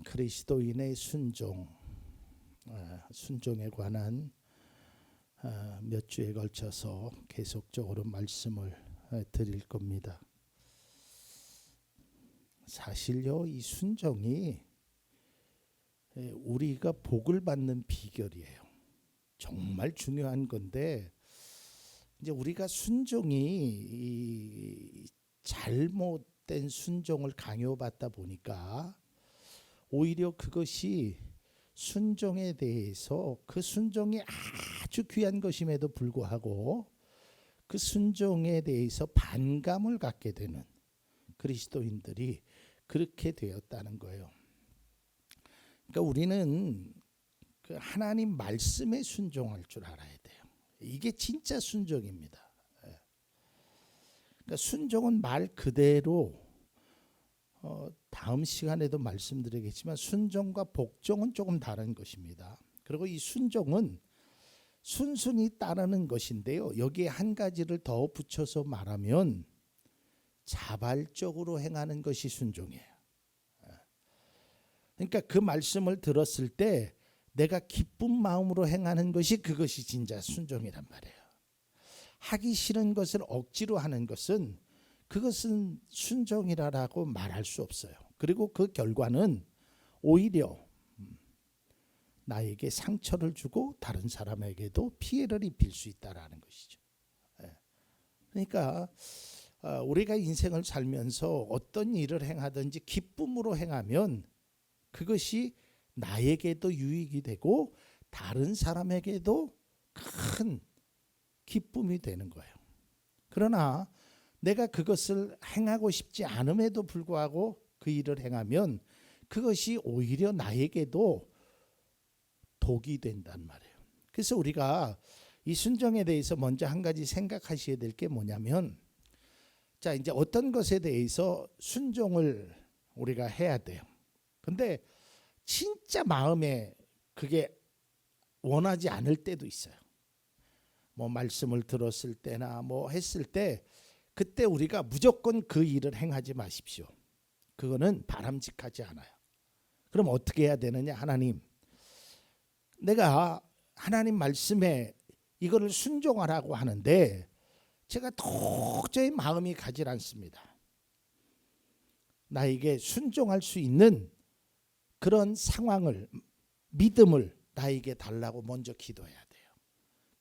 그리스도인의 순종, 순종에 관한 몇 주에 걸쳐서 계속적으로 말씀을 드릴 겁니다. 사실요, 이 순종이 우리가 복을 받는 비결이에요. 정말 중요한 건데, 이제 우리가 순종이 잘못된 순종을 강요받다 보니까 오히려 그것이 순종에 대해서 그 순종이 아주 귀한 것임에도 불구하고 그 순종에 대해서 반감을 갖게 되는 그리스도인들이 그렇게 되었다는 거예요. 그러니까 우리는 그 하나님 말씀에 순종할 줄 알아야 돼요. 이게 진짜 순종입니다. 그러니까 순종은 말 그대로 다음 시간에도 말씀드리겠지만 순종과 복종은 조금 다른 것입니다. 그리고 이 순종은 순순히 따르는 것인데요. 여기에 한 가지를 더 붙여서 말하면 자발적으로 행하는 것이 순종이에요. 그러니까 그 말씀을 들었을 때 내가 기쁜 마음으로 행하는 것이 그것이 진짜 순종이란 말이에요. 하기 싫은 것을 억지로 하는 것은 그것은 순종이라고 말할 수 없어요. 그리고 그 결과는 오히려 나에게 상처를 주고 다른 사람에게도 피해를 입힐 수 있다라는 것이죠. 그러니까 우리가 인생을 살면서 어떤 일을 행하든지 기쁨으로 행하면 그것이 나에게도 유익이 되고 다른 사람에게도 큰 기쁨이 되는 거예요. 그러나 내가 그것을 행하고 싶지 않음에도 불구하고 그 일을 행하면 그것이 오히려 나에게도 독이 된단 말이에요. 그래서 우리가 이 순종에 대해서 먼저 한 가지 생각하셔야 될 게 뭐냐면, 자, 이제 어떤 것에 대해서 순종을 우리가 해야 돼요. 근데 진짜 마음에 그게 원하지 않을 때도 있어요. 뭐 말씀을 들었을 때나 뭐 했을 때 그때 우리가 무조건 그 일을 행하지 마십시오. 그거는 바람직하지 않아요. 그럼 어떻게 해야 되느냐? 하나님, 내가 하나님 말씀에 이거를 순종하라고 하는데 제가 도저히 마음이 가지 않습니다. 나에게 순종할 수 있는 그런 상황을, 믿음을 나에게 달라고 먼저 기도해야 돼요.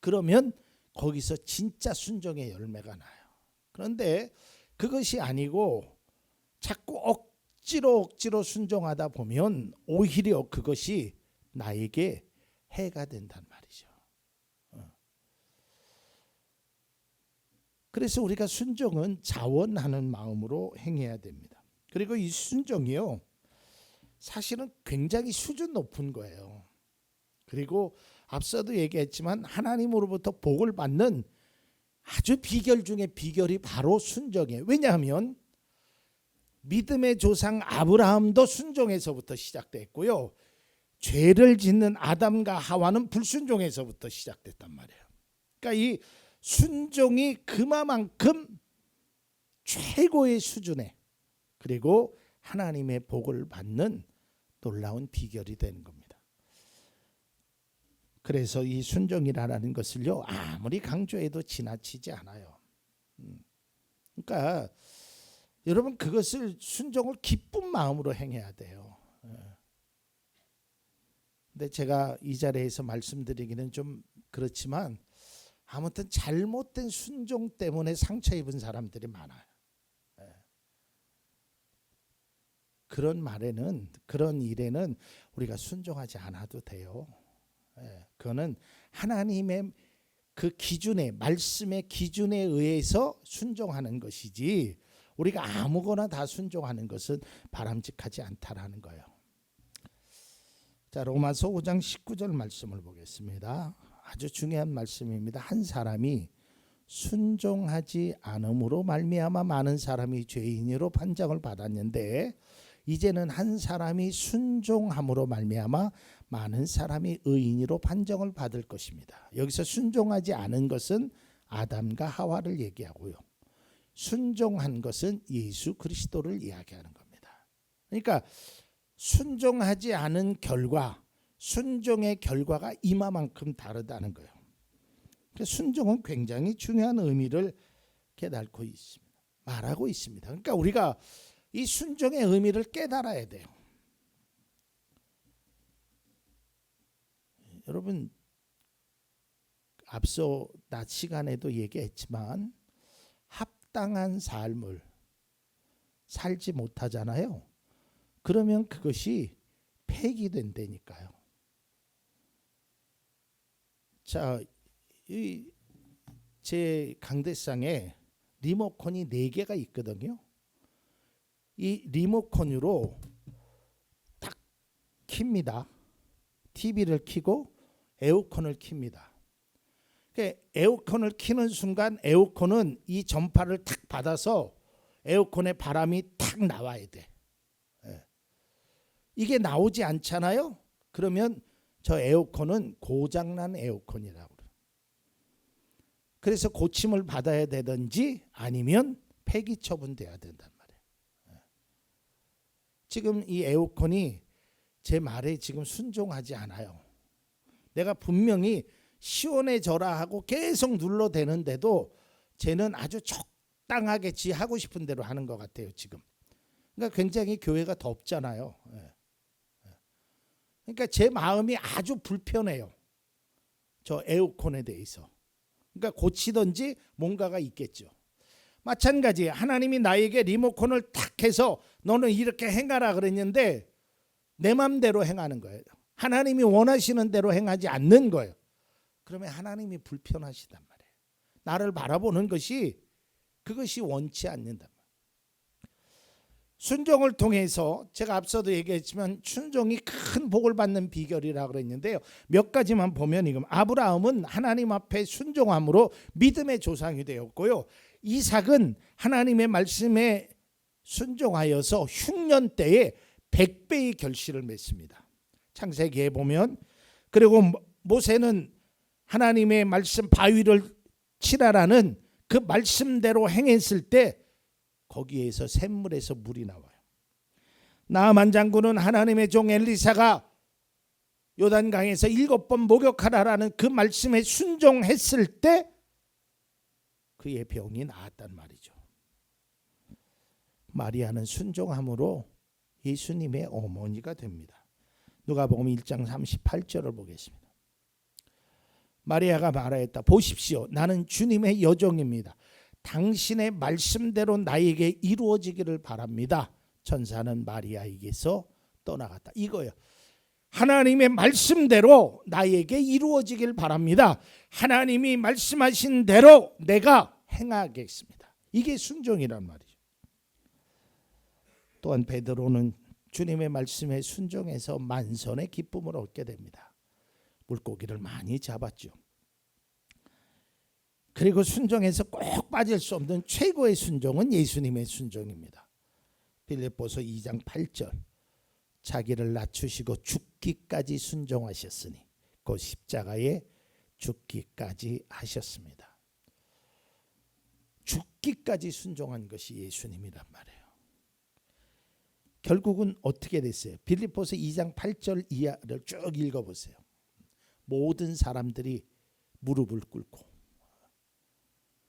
그러면 거기서 진짜 순종의 열매가 나요. 그런데 그것이 아니고 자꾸 억지로 순종하다 보면 오히려 그것이 나에게 해가 된단 말이죠. 그래서 우리가 순종은 자원하는 마음으로 행해야 됩니다. 그리고 이 순종이요, 사실은 굉장히 수준 높은 거예요. 그리고 앞서도 얘기했지만 하나님으로부터 복을 받는 아주 비결 중에 비결이 바로 순종이에요. 왜냐하면 믿음의 조상 아브라함도 순종에서부터 시작됐고요. 죄를 짓는 아담과 하와는 불순종에서부터 시작됐단 말이에요. 그러니까 이 순종이 그만큼 최고의 수준에, 그리고 하나님의 복을 받는 놀라운 비결이 되는 겁니다. 그래서 이 순종이라는 것을요, 아무리 강조해도 지나치지 않아요. 그러니까 여러분, 그것을 순종을 기쁜 마음으로 행해야 돼요. 근데 제가 이 자리에서 말씀드리기는 좀 그렇지만 아무튼 잘못된 순종 때문에 상처 입은 사람들이 많아요. 그런 일에는 우리가 순종하지 않아도 돼요. 그거는 하나님의 그 기준에, 말씀의 기준에 의해서 순종하는 것이지 우리가 아무거나 다 순종하는 것은 바람직하지 않다라는 거예요. 자, 로마서 5장 19절 말씀을 보겠습니다. 아주 중요한 말씀입니다. 한 사람이 순종하지 않음으로 말미암아 많은 사람이 죄인으로 판정을 받았는데 이제는 한 사람이 순종함으로 말미암아 많은 사람이 의인으로 판정을 받을 것입니다. 여기서 순종하지 않은 것은 아담과 하와를 얘기하고요. 순종한 것은 예수 그리스도를 이야기하는 겁니다. 그러니까 순종하지 않은 결과, 순종의 결과가 이마만큼 다르다는 거예요. 순종은 굉장히 중요한 의미를 깨닫고 있습니다. 말하고 있습니다. 그러니까 우리가 이 순종의 의미를 깨달아야 돼요. 여러분, 앞서 낮 시간에도 얘기했지만 합당한 삶을 살지 못하잖아요. 그러면 그것이 폐기된다니까요. 자, 제 강대상에 리모컨이 4개가 있거든요. 이 리모컨으로 딱 킵니다. TV를 켜고 에어컨을 킵니다. 에어컨을 켜는 순간 에어컨은 이 전파를 탁 받아서 에어컨의 바람이 탁 나와야 돼. 이게 나오지 않잖아요. 그러면 저 에어컨은 고장난 에어컨이라고 그래요. 그래서 고침을 받아야 되든지 아니면 폐기 처분돼야 된단 말이에요. 지금 이 에어컨이 제 말에 지금 순종하지 않아요. 내가 분명히 시원해져라 하고 계속 눌러대는데도 쟤는 아주 적당하게 지 하고 싶은 대로 하는 것 같아요 지금. 그러니까 굉장히 교회가 덥잖아요. 그러니까 제 마음이 아주 불편해요. 저 에어컨에 대해서. 그러니까 고치든지 뭔가가 있겠죠. 마찬가지 하나님이 나에게 리모컨을 탁 해서 너는 이렇게 행하라 그랬는데 내 맘대로 행하는 거예요. 하나님이 원하시는 대로 행하지 않는 거예요. 그러면 하나님이 불편하시단 말이에요. 나를 바라보는 것이 그것이 원치 않는단 말이에요. 순종을 통해서 제가 앞서도 얘기했지만 순종이 큰 복을 받는 비결이라고 그랬는데요. 몇 가지만 보면 이거 아브라함은 하나님 앞에 순종함으로 믿음의 조상이 되었고요. 이삭은 하나님의 말씀에 순종하여서 흉년 때에 100배의 결실을 맺습니다. 창세기에 보면 그리고 모세는 하나님의 말씀 바위를 치라라는 그 말씀대로 행했을 때 거기에서 샘물에서 물이 나와요. 나아만 장군은 하나님의 종 엘리사가 요단강에서 7번 목욕하라라는 그 말씀에 순종했을 때 그의 병이 나았단 말이죠. 마리아는 순종함으로 예수님의 어머니가 됩니다. 누가복음 1장 38절을 보겠습니다. 마리아가 말하였다. 보십시오. 나는 주님의 여종입니다. 당신의 말씀대로 나에게 이루어지기를 바랍니다. 천사는 마리아에게서 떠나갔다. 이거예요. 하나님의 말씀대로 나에게 이루어지길 바랍니다. 하나님이 말씀하신 대로 내가 행하겠습니다. 이게 순종이란 말이죠. 또한 베드로는 주님의 말씀에 순종해서 만선의 기쁨을 얻게 됩니다. 물고기를 많이 잡았죠. 그리고 순종해서 꼭 빠질 수 없는 최고의 순종은 예수님의 순종입니다. 빌립보서 2장 8절 자기를 낮추시고 죽기까지 순종하셨으니 그 십자가에 죽기까지 하셨습니다. 죽기까지 순종한 것이 예수님이란 말이에요. 결국은 어떻게 됐어요? 빌립보서 2장 8절 이하를 쭉 읽어보세요. 모든 사람들이 무릎을 꿇고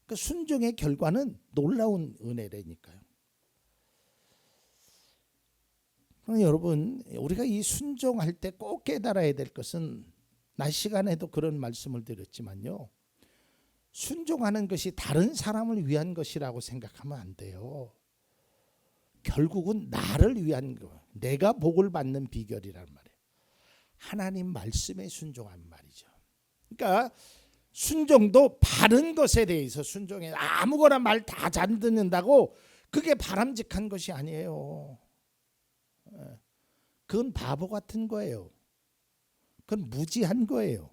그 순종의 결과는 놀라운 은혜라니까요. 여러분, 우리가 이 순종할 때 꼭 깨달아야 될 것은 낮 시간에도 그런 말씀을 드렸지만요. 순종하는 것이 다른 사람을 위한 것이라고 생각하면 안 돼요. 결국은 나를 위한 거, 내가 복을 받는 비결이란 말이에요. 하나님 말씀에 순종한 말이죠. 그러니까 순종도 바른 것에 대해서 순종해. 아무거나 말 다 잘 듣는다고 그게 바람직한 것이 아니에요. 그건 바보 같은 거예요. 그건 무지한 거예요.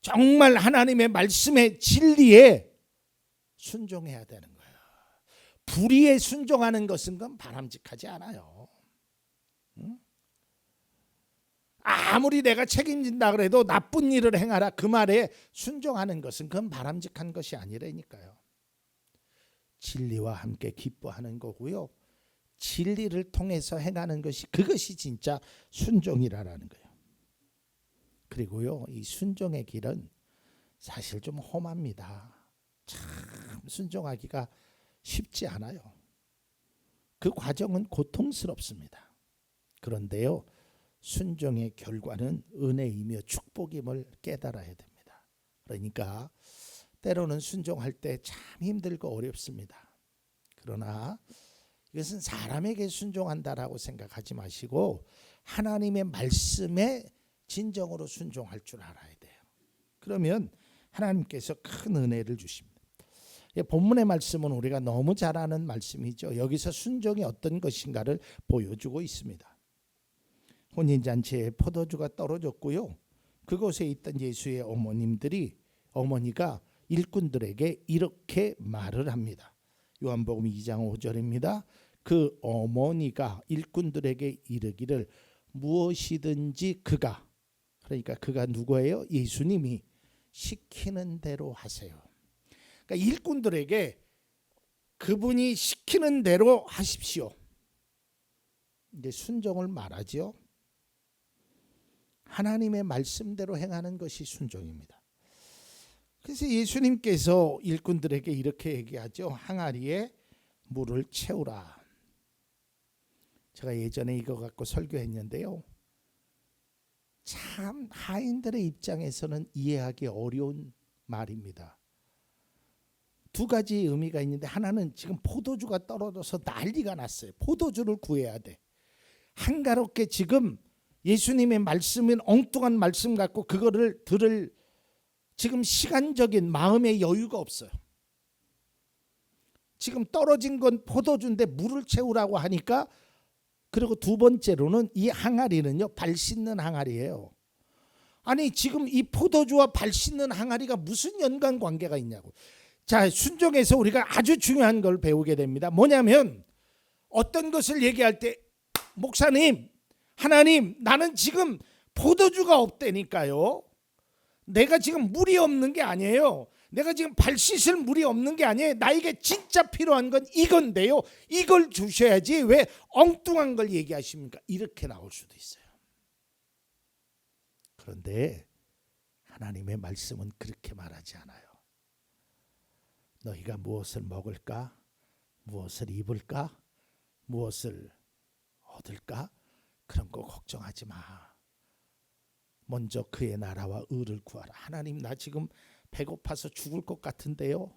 정말 하나님의 말씀의 진리에 순종해야 되는 거예요. 불의에 순종하는 것은 그건 바람직하지 않아요. 아무리 내가 책임진다 그래도 나쁜 일을 행하라 그 말에 순종하는 것은 그건 바람직한 것이 아니라니까요. 진리와 함께 기뻐하는 거고요. 진리를 통해서 행하는 것이 그것이 진짜 순종이라는 거예요. 그리고요, 이 순종의 길은 사실 좀 험합니다. 참 순종하기가 쉽지 않아요. 그 과정은 고통스럽습니다. 그런데요, 순종의 결과는 은혜이며 축복임을 깨달아야 됩니다. 그러니까 때로는 순종할 때 참 힘들고 어렵습니다. 그러나 이것은 사람에게 순종한다라고 생각하지 마시고 하나님의 말씀에 진정으로 순종할 줄 알아야 돼요. 그러면 하나님께서 큰 은혜를 주십니다. 본문의 말씀은 우리가 너무 잘 아는 말씀이죠. 여기서 순종이 어떤 것인가를 보여주고 있습니다. 혼인잔치에 포도주가 떨어졌고요. 그곳에 있던 예수의 어머니가 일꾼들에게 이렇게 말을 합니다. 요한복음 2장 5절입니다. 그 어머니가 일꾼들에게 이르기를 무엇이든지 그가, 그러니까 그가 누구예요? 예수님이 시키는 대로 하세요. 그러니까 일꾼들에게 그분이 시키는 대로 하십시오. 이제 순종을 말하죠. 하나님의 말씀대로 행하는 것이 순종입니다. 그래서 예수님께서 일꾼들에게 이렇게 얘기하죠. 항아리에 물을 채우라. 제가 예전에 이거 갖고 설교했는데요. 참 하인들의 입장에서는 이해하기 어려운 말입니다. 두 가지 의미가 있는데, 하나는 지금 포도주가 떨어져서 난리가 났어요. 포도주를 구해야 돼. 한가롭게 지금 예수님의 말씀은 엉뚱한 말씀 같고 그거를 들을 지금 시간적인 마음의 여유가 없어요. 지금 떨어진 건 포도주인데 물을 채우라고 하니까, 그리고 두 번째로는 이 항아리는요, 발 씻는 항아리예요. 아니 지금 이 포도주와 발 씻는 항아리가 무슨 연관 관계가 있냐고. 자, 순종에서 우리가 아주 중요한 걸 배우게 됩니다. 뭐냐면 어떤 것을 얘기할 때 목사님, 하나님, 나는 지금 포도주가 없다니까요. 내가 지금 물이 없는 게 아니에요. 내가 지금 발 씻을 물이 없는 게 아니에요. 나에게 진짜 필요한 건 이건데요. 이걸 주셔야지 왜 엉뚱한 걸 얘기하십니까? 이렇게 나올 수도 있어요. 그런데 하나님의 말씀은 그렇게 말하지 않아요. 너희가 무엇을 먹을까? 무엇을 입을까? 무엇을 얻을까? 그런 거 걱정하지 마. 먼저 그의 나라와 의를 구하라. 하나님, 나 지금 배고파서 죽을 것 같은데요.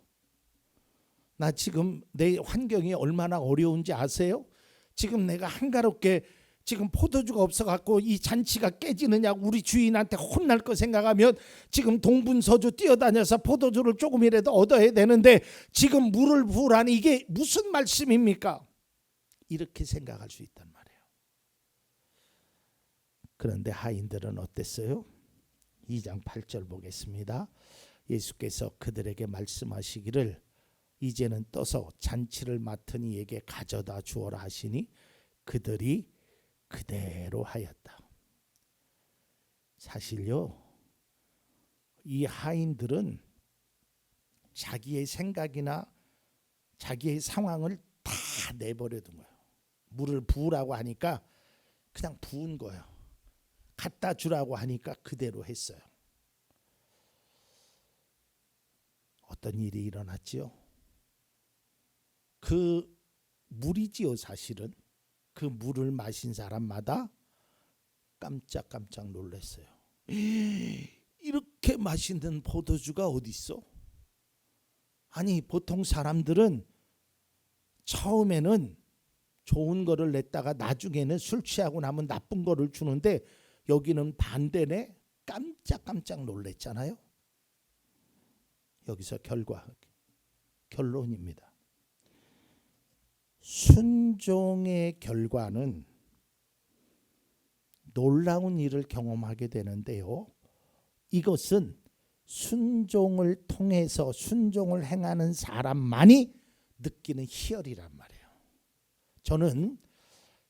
나 지금 내 환경이 얼마나 어려운지 아세요? 지금 내가 한가롭게 지금 포도주가 없어갖고 이 잔치가 깨지느냐, 우리 주인한테 혼날 거 생각하면 지금 동분서주 뛰어다녀서 포도주를 조금이라도 얻어야 되는데 지금 물을 부으라니 이게 무슨 말씀입니까? 이렇게 생각할 수 있단 말이에요. 그런데 하인들은 어땠어요? 2장 8절 보겠습니다. 예수께서 그들에게 말씀하시기를 이제는 떠서 잔치를 맡은 이에게 가져다 주어라 하시니 그들이 그대로 하였다. 사실요, 이 하인들은 자기의 생각이나 자기의 상황을 다 내버려 둔 거예요. 물을 부으라고 하니까 그냥 부은 거예요. 갖다 주라고 하니까 그대로 했어요. 어떤 일이 일어났지요? 그 물이지요. 사실은 그 물을 마신 사람마다 깜짝깜짝 놀랐어요. 이렇게 맛있는 포도주가 어디 있어? 아니 보통 사람들은 처음에는 좋은 거를 냈다가 나중에는 술 취하고 나면 나쁜 거를 주는데 여기는 반대네. 깜짝깜짝 놀랐잖아요. 여기서 결론입니다. 순종의 결과는 놀라운 일을 경험하게 되는데요. 이것은 순종을 통해서 순종을 행하는 사람만이 느끼는 희열이란 말이에요. 저는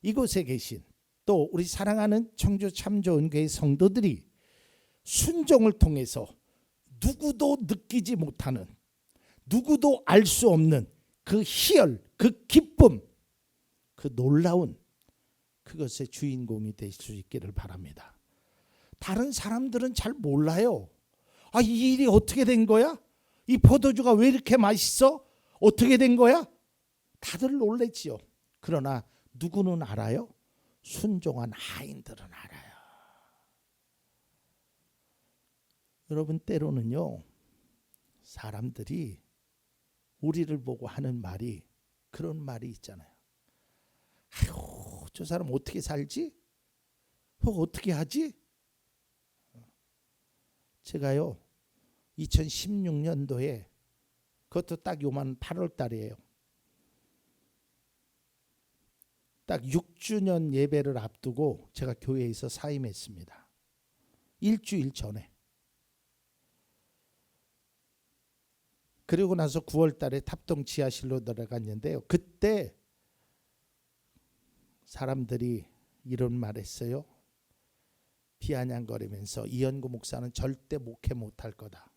이곳에 계신 또 우리 사랑하는 청주 참좋은교회 성도들이 순종을 통해서 누구도 느끼지 못하는, 누구도 알 수 없는 그 희열, 그 기쁨, 그 놀라운 그것의 주인공이 될 수 있기를 바랍니다. 다른 사람들은 잘 몰라요. 아, 이 일이 어떻게 된 거야? 이 포도주가 왜 이렇게 맛있어? 어떻게 된 거야? 다들 놀랬지요. 그러나 누구는 알아요? 순종한 하인들은 알아요. 여러분, 때로는요, 사람들이 우리를 보고 하는 말이 그런 말이 있잖아요. 아유, 저 사람 어떻게 살지? 어떻게 하지? 제가요 2016년도에 그것도 딱 요만 8월 달이에요. 딱 6주년 예배를 앞두고 제가 교회에서 사임했습니다. 일주일 전에. 그리고 나서 9월 달에 탑동 지하실로 들어갔는데요. 그때 사람들이 이런 말 했어요. 비아냥거리면서 이현구 목사는 절대 목회 못할 거다.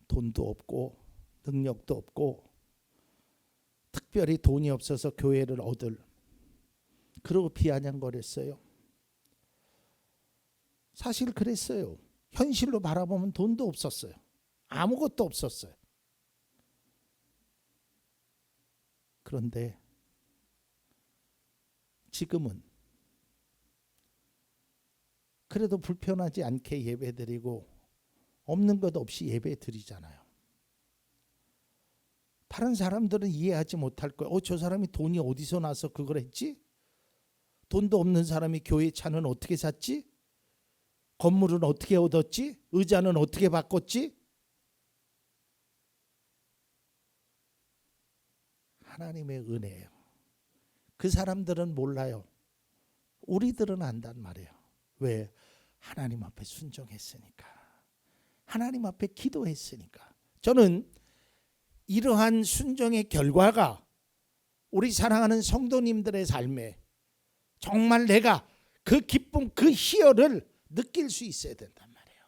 돈도 없고 능력도 없고 특별히 돈이 없어서 교회를 얻을. 그러고 비아냥거렸어요. 사실 그랬어요. 현실로 바라보면 돈도 없었어요. 아무것도 없었어요. 그런데 지금은 그래도 불편하지 않게 예배드리고 없는 것 없이 예배드리잖아요. 다른 사람들은 이해하지 못할 거예요. 저 사람이 돈이 어디서 나서 그걸 했지? 돈도 없는 사람이 교회 차는 어떻게 샀지? 건물은 어떻게 얻었지? 의자는 어떻게 바꿨지? 하나님의 은혜예요. 그 사람들은 몰라요. 우리들은 안단 말이에요. 왜? 하나님 앞에 순종했으니까. 하나님 앞에 기도했으니까. 저는 이러한 순종의 결과가 우리 사랑하는 성도님들의 삶에 정말 내가 그 기쁨, 그 희열을 느낄 수 있어야 된단 말이에요.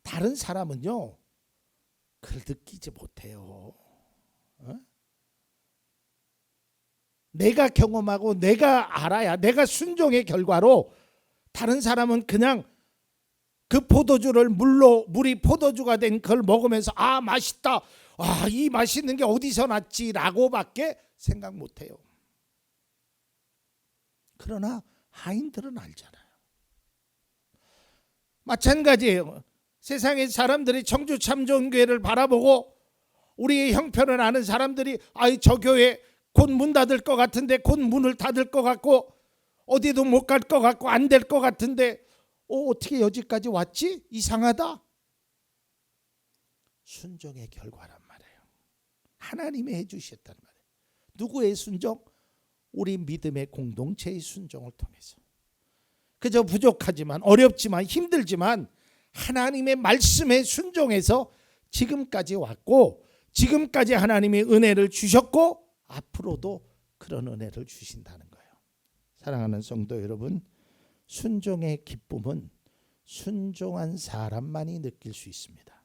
다른 사람은요, 그걸 느끼지 못해요. 내가 경험하고 내가 알아야, 내가 순종의 결과로 다른 사람은 그냥 그 포도주를 물이 포도주가 된 걸 먹으면서 아, 맛있다. 아, 이 맛있는 게 어디서 났지라고밖에 생각 못해요. 그러나 하인들은 알잖아요. 마찬가지예요. 세상의 사람들이 청주 참전교회를 바라보고 우리의 형편을 아는 사람들이 저 교회 곧 문 닫을 것 같은데, 곧 문을 닫을 것 같고 어디도 못 갈 것 같고 안 될 것 같은데 어떻게 여기까지 왔지? 이상하다. 순종의 결과란 말이에요. 하나님이 해주셨단 말이에요. 누구의 순종? 우리 믿음의 공동체의 순종을 통해서. 그저 부족하지만 어렵지만 힘들지만 하나님의 말씀에 순종해서 지금까지 왔고, 지금까지 하나님이 은혜를 주셨고 앞으로도 그런 은혜를 주신다는 거예요. 사랑하는 성도 여러분, 순종의 기쁨은 순종한 사람만이 느낄 수 있습니다.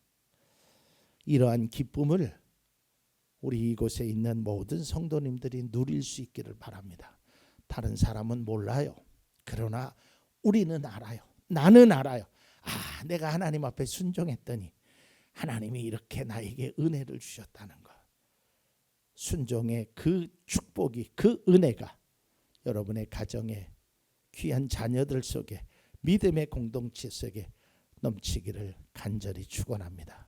이러한 기쁨을 우리 이곳에 있는 모든 성도님들이 누릴 수 있기를 바랍니다. 다른 사람은 몰라요. 그러나 우리는 알아요. 나는 알아요. 내가 하나님 앞에 순종했더니 하나님이 이렇게 나에게 은혜를 주셨다는 것. 순종의 그 축복이, 그 은혜가 여러분의 가정에, 귀한 자녀들 속에, 믿음의 공동체 속에 넘치기를 간절히 축원합니다.